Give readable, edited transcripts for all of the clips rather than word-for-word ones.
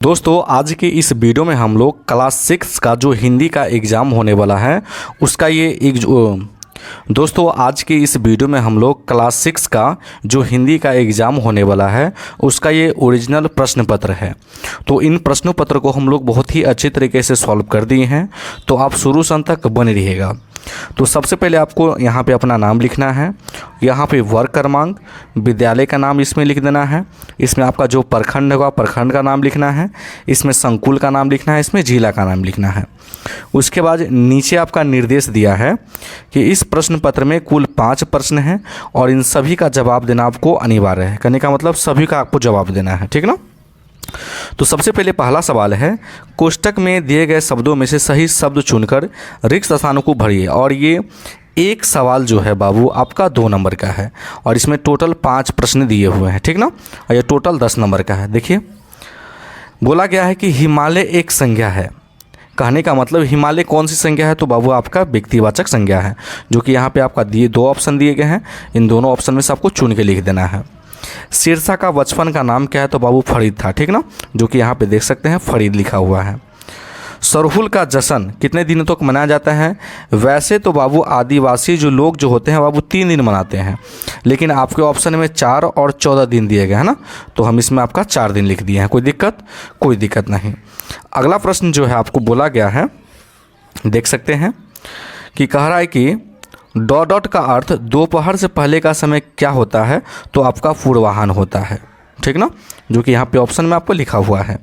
दोस्तों आज के इस वीडियो में हम लोग क्लास 6 का जो हिंदी का एग्ज़ाम होने वाला है उसका ये एक दोस्तों आज के इस वीडियो में हम लोग क्लास 6 का जो हिंदी का एग्ज़ाम होने वाला है उसका ये ओरिजिनल प्रश्न पत्र है। तो इन प्रश्न पत्र को हम लोग बहुत ही अच्छे तरीके से सॉल्व कर दिए हैं, तो आप शुरू से अंत तक बने रहिएगा। तो सबसे पहले आपको यहाँ पे अपना नाम लिखना है, यहाँ पे वर्ग क्रमांक, विद्यालय का नाम इसमें लिख देना है, इसमें आपका जो प्रखंड होगा प्रखंड का नाम लिखना है, इसमें संकुल का नाम लिखना है, इसमें जिला का नाम लिखना है। उसके बाद नीचे आपका निर्देश दिया है कि इस प्रश्न पत्र में कुल 5 प्रश्न हैं और इन सभी का जवाब देना आपको अनिवार्य है। कहने का मतलब सभी का आपको जवाब देना है, ठीक ना। तो सबसे पहले पहला सवाल है, कोष्टक में दिए गए शब्दों में से सही शब्द चुनकर रिक्त स्थानों को भरिए। और ये एक सवाल जो है बाबू आपका 2 नंबर का है और इसमें टोटल 5 प्रश्न दिए हुए हैं, ठीक ना। और ये टोटल 10 नंबर का है। देखिए बोला गया है कि हिमालय एक संज्ञा है। कहने का मतलब हिमालय कौन सी संज्ञा है, तो बाबू आपका व्यक्तिवाचक संज्ञा है, जो कि यहाँ पे आपका 2 ऑप्शन दिए गए हैं। इन दोनों ऑप्शन में से आपको चुन के लिख देना है। सिरसा का बचपन का नाम क्या है, तो बाबू फरीद था, ठीक ना, जो कि यहाँ पे देख सकते हैं फरीद लिखा हुआ है। सरहुल का जश्न कितने दिनों तक मनाया जाता है, वैसे तो बाबू आदिवासी जो लोग जो होते हैं बाबू 3 दिन मनाते हैं, लेकिन आपके ऑप्शन में 4 और 14 दिन दिए गए हैं ना, तो हम इसमें आपका 4 दिन लिख दिए हैं। कोई दिक्कत नहीं। अगला प्रश्न जो है आपको बोला गया है, देख सकते हैं कि कह रहा है कि डॉट का अर्थ दोपहर से पहले का समय क्या होता है, तो आपका पूर्वाह्न होता है, ठीक ना, जो कि यहाँ पे ऑप्शन में आपको लिखा हुआ है।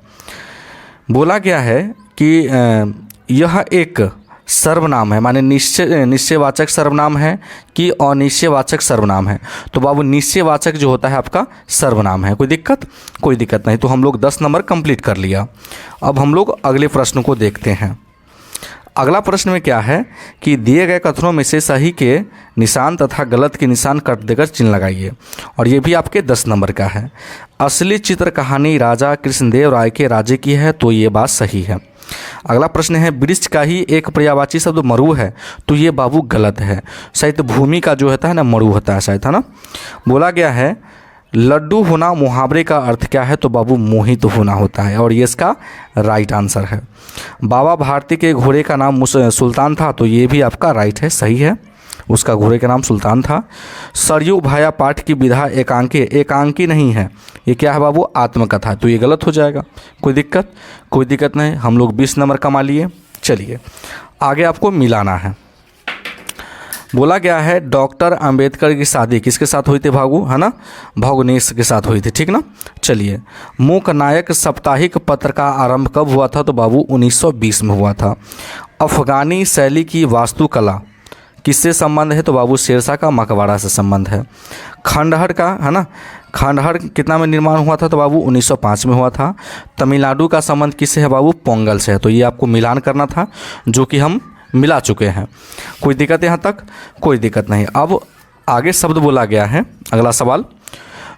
बोला गया है कि यह एक सर्वनाम है, माने निश्चयवाचक सर्वनाम है कि अनिश्चयवाचक सर्वनाम है, तो बाबू निश्चयवाचक जो होता है आपका सर्वनाम है। कोई दिक्कत नहीं। तो हम लोग 10 नंबर कंप्लीट कर लिया। अब हम लोग अगले प्रश्न को देखते हैं। अगला प्रश्न में क्या है कि दिए गए कथनों में से सही के निशान तथा गलत के निशान काट देकर चिन्ह लगाइए, और ये भी आपके 10 नंबर का है। असली चित्र कहानी राजा कृष्णदेव राय के राज्य की है, तो ये बात सही है। अगला प्रश्न है, वृक्ष का ही एक पर्यायवाची शब्द मरु है, तो ये बाबू गलत है। शायद भूमि का जो होता है ना मरु होता है शायद, है ना। बोला गया है लड्डू होना मुहावरे का अर्थ क्या है, तो बाबू मोहित होना होता है, और ये इसका राइट आंसर है। बाबा भारती के घोड़े का नाम सुल्तान था, तो ये भी आपका राइट है, सही है, उसका घोड़े का नाम सुल्तान था। सरयू भाया पाठ की विधा एकांकी नहीं है, ये क्या है बाबू आत्मकथा, तो ये गलत हो जाएगा। कोई दिक्कत नहीं। हम लोग 20 नंबर कमा लिए। चलिए आगे आपको मिलाना है। बोला गया है डॉक्टर अंबेडकर की शादी किसके साथ हुई थी भागू, है ना, भगनेश के साथ हुई थी, ठीक ना। चलिए मूक नायक साप्ताहिक पत्र का आरंभ कब हुआ था, तो बाबू 1920 में हुआ था। अफगानी शैली की वास्तुकला किससे संबंध है, तो बाबू शेरशाह का मकबरा से संबंध है। खंडहर का, है ना, खंडहर कितना में निर्माण हुआ था, तो बाबू 1905 में हुआ था। तमिलनाडु का संबंध किससे है बाबू, पोंगल से है, तो ये आपको मिलान करना था, जो कि हम मिला चुके हैं। कोई दिक्कत यहाँ तक, कोई दिक्कत नहीं। अब आगे शब्द बोला गया है। अगला सवाल,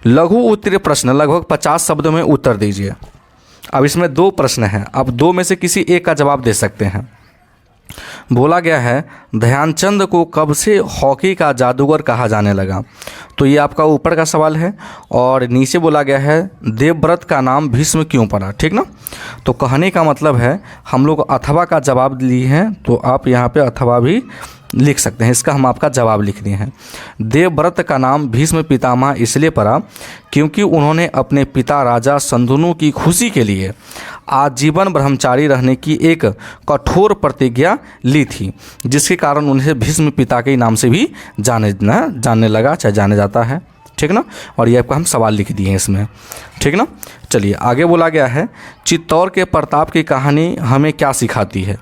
लघु उत्तरीय प्रश्न लगभग 50 शब्दों में उत्तर दीजिए। अब इसमें 2 प्रश्न हैं, अब 2 में से किसी एक का जवाब दे सकते हैं। बोला गया है ध्यानचंद को कब से हॉकी का जादूगर कहा जाने लगा, तो ये आपका ऊपर का सवाल है। और नीचे बोला गया है देवव्रत का नाम भीष्म क्यों पड़ा, ठीक ना। तो कहने का मतलब है हम लोग अथवा का जवाब लिए हैं, तो आप यहाँ पे अथवा भी लिख सकते हैं, इसका हम आपका जवाब लिख दिए हैं। देवव्रत का नाम भीष्म पितामह इसलिए पड़ा क्योंकि उन्होंने अपने पिता राजा शंतनु की खुशी के लिए आजीवन ब्रह्मचारी रहने की एक कठोर प्रतिज्ञा ली थी, जिसके कारण उन्हें भीष्म पिता के नाम से भी जानने लगा, चाहे जाने जाता है, ठीक ना। और ये आपका हम सवाल लिख दिए हैं इसमें, ठीक ना। चलिए आगे बोला गया है चित्तौड़ के प्रताप की कहानी हमें क्या सिखाती है,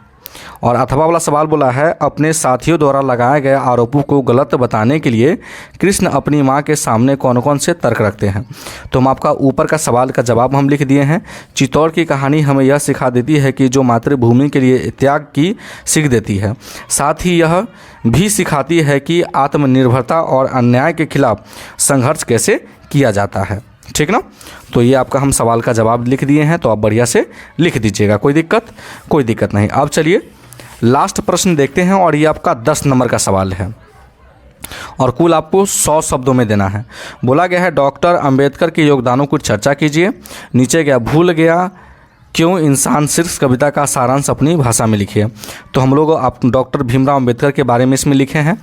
और अथवा वाला सवाल बोला है अपने साथियों द्वारा लगाए गए आरोपों को गलत बताने के लिए कृष्ण अपनी मां के सामने कौन कौन से तर्क रखते हैं, तो हम आपका ऊपर का सवाल का जवाब हम लिख दिए हैं। चित्तौड़ की कहानी हमें यह सिखा देती है कि जो मातृभूमि के लिए त्याग की सीख देती है, साथ ही यह भी सिखाती है कि आत्मनिर्भरता और अन्याय के खिलाफ संघर्ष कैसे किया जाता है, ठीक ना। तो ये आपका हम सवाल का जवाब लिख दिए हैं, तो आप बढ़िया से लिख दीजिएगा। कोई दिक्कत नहीं। अब चलिए लास्ट प्रश्न देखते हैं, और ये आपका 10 नंबर का सवाल है और कुल आपको 100 शब्दों में देना है। बोला गया है डॉक्टर अंबेडकर के योगदानों की चर्चा कीजिए। नीचे गया भूल गया क्यों इंसान सिर्फ कविता का सारांश अपनी भाषा में लिखे। तो हम लोग आप डॉक्टर भीमराव अंबेडकर के बारे में इसमें लिखे हैं।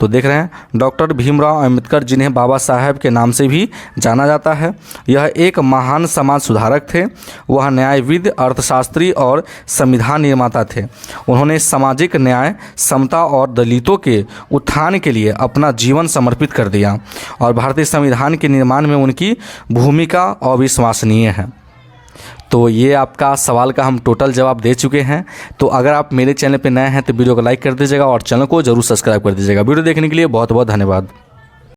तो देख रहे हैं डॉक्टर भीमराव अंबेडकर, जिन्हें बाबा साहेब के नाम से भी जाना जाता है। यह एक महान समाज सुधारक थे। वह न्यायविद, अर्थशास्त्री और संविधान निर्माता थे। उन्होंने सामाजिक न्याय, समता और दलितों के उत्थान के लिए अपना जीवन समर्पित कर दिया और भारतीय संविधान के निर्माण में उनकी भूमिका अविश्वसनीय है। तो ये आपका सवाल का हम टोटल जवाब दे चुके हैं। तो अगर आप मेरे चैनल पे नए हैं तो वीडियो को लाइक कर दीजिएगा और चैनल को जरूर सब्सक्राइब कर दीजिएगा। वीडियो देखने के लिए बहुत बहुत धन्यवाद।